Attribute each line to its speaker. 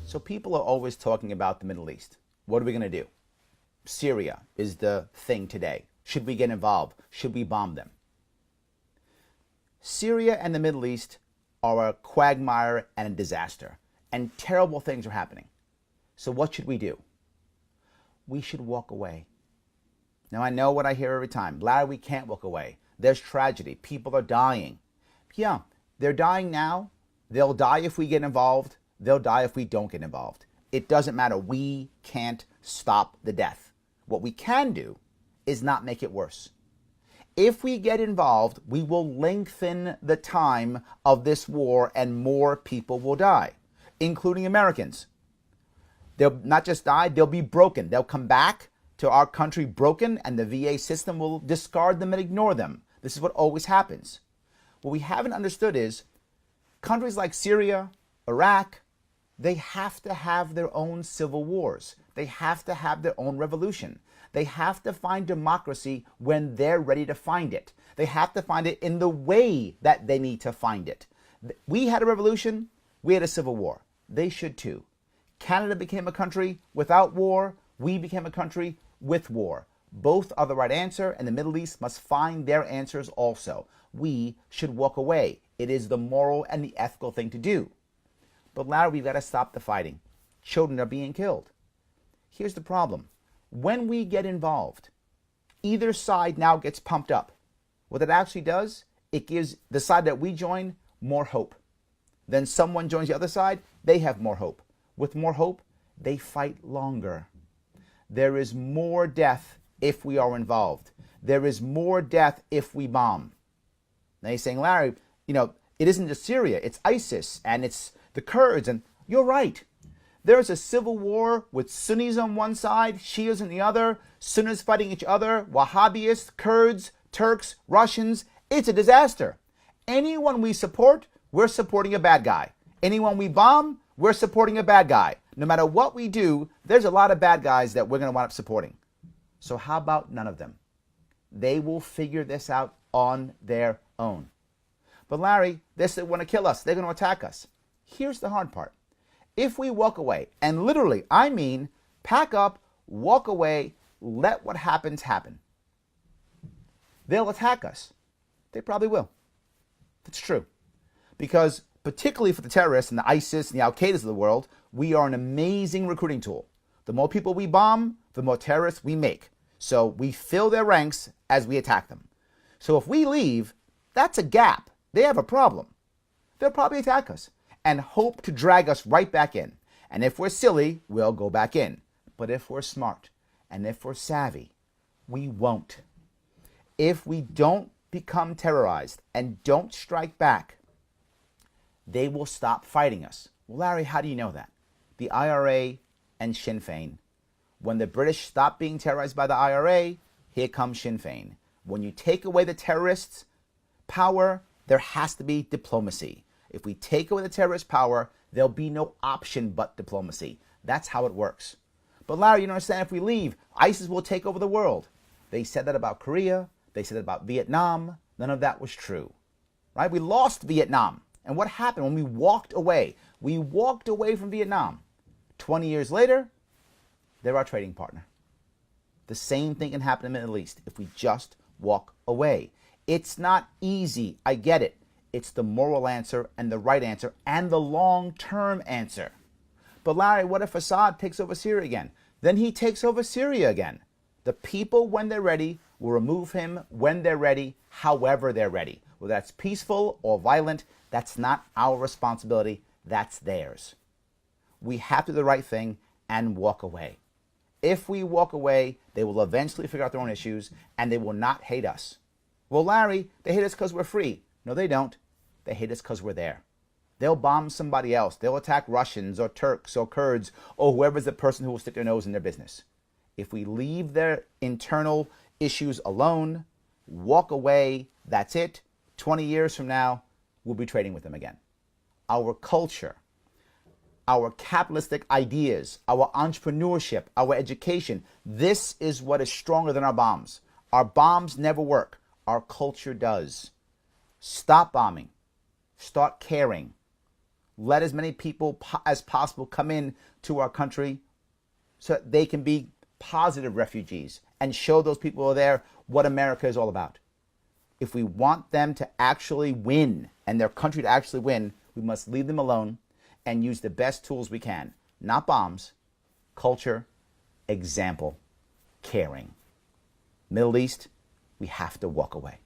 Speaker 1: So people are always talking about the Middle East. What are we going to do? Syria is the thing today. Should we get involved? Should we bomb them? Syria and the Middle East are a quagmire and a disaster, and terrible things are happening. So what should we do? We should walk away. Now I know what I hear every time. Larry, we can't walk away. There's tragedy. People are dying. Yeah, they're dying now. They'll die if we get involved. They'll die if we don't get involved. It doesn't matter. We can't stop the death. What we can do is not make it worse. If we get involved, we will lengthen the time of this war and more people will die, including Americans. They'll not just die, they'll be broken. They'll come back to our country broken and the VA system will discard them and ignore them. This is what always happens. What we haven't understood is countries like Syria, Iraq, they have to have their own civil wars. They have to have their own revolution. They have to find democracy when they're ready to find it. They have to find it in the way that they need to find it. We had a revolution. We had a civil war. They should too. Canada became a country without war. We became a country with war. Both are the right answer, and the Middle East must find their answers also. We should walk away. It is the moral and the ethical thing to do. But Larry, we've got to stop the fighting. Children are being killed. Here's the problem. When we get involved, either side now gets pumped up. What it actually does, it gives the side that we join more hope. Then someone joins the other side, they have more hope. With more hope, they fight longer. There is more death if we are involved. There is more death if we bomb. Now you're saying, Larry, it isn't just Syria, it's ISIS and it's the Kurds, and you're right. There's a civil war with Sunnis on one side, Shias on the other, Sunnis fighting each other, Wahhabis, Kurds, Turks, Russians. It's a disaster. Anyone we support, we're supporting a bad guy. Anyone we bomb, we're supporting a bad guy. No matter what we do, there's a lot of bad guys that we're going to wind up supporting. So how about none of them? They will figure this out on their own. But Larry, they want to kill us. They're going to attack us. Here's the hard part. If we walk away, and literally, I mean, pack up, walk away, let what happens happen. They'll attack us. They probably will. That's true. Because particularly for the terrorists and the ISIS and the Al-Qaedas of the world, we are an amazing recruiting tool. The more people we bomb, the more terrorists we make. So we fill their ranks as we attack them. So if we leave, that's a gap. They have a problem. They'll probably attack us and hope to drag us right back in. And if we're silly, we'll go back in. But if we're smart and if we're savvy, we won't. If we don't become terrorized and don't strike back, they will stop fighting us. Well, Larry, how do you know that? The IRA and Sinn Féin. When the British stopped being terrorized by the IRA, here comes Sinn Féin. When you take away the terrorists' power, there has to be diplomacy. If we take away the terrorist power, there'll be no option but diplomacy. That's how it works. But Larry, you don't understand, if we leave, ISIS will take over the world. They said that about Korea. They said that about Vietnam. None of that was true. Right? We lost Vietnam. And what happened when we walked away? We walked away from Vietnam. 20 years later, they're our trading partner. The same thing can happen in the Middle East if we just walk away. It's not easy. I get it. It's the moral answer and the right answer and the long-term answer. But Larry, what if Assad takes over Syria again? Then he takes over Syria again. The people, when they're ready, will remove him when they're ready, however they're ready. Whether that's peaceful or violent, that's not our responsibility. That's theirs. We have to do the right thing and walk away. If we walk away, they will eventually figure out their own issues and they will not hate us. Well, Larry, they hate us because we're free. No, they don't. They hate us because we're there. They'll bomb somebody else. They'll attack Russians or Turks or Kurds or whoever's the person who will stick their nose in their business. If we leave their internal issues alone, walk away, that's it. 20 years from now, we'll be trading with them again. Our culture, our capitalistic ideas, our entrepreneurship, our education, this is what is stronger than our bombs. Our bombs never work. Our culture does. Stop bombing. Start caring. let as many people as possible come in to our country so that they can be positive refugees and show those people who are there what America is all about. If we want them to actually win and their country to actually win, we must leave them alone and use the best tools we can. Not bombs, culture, example, caring. Middle East, we have to walk away.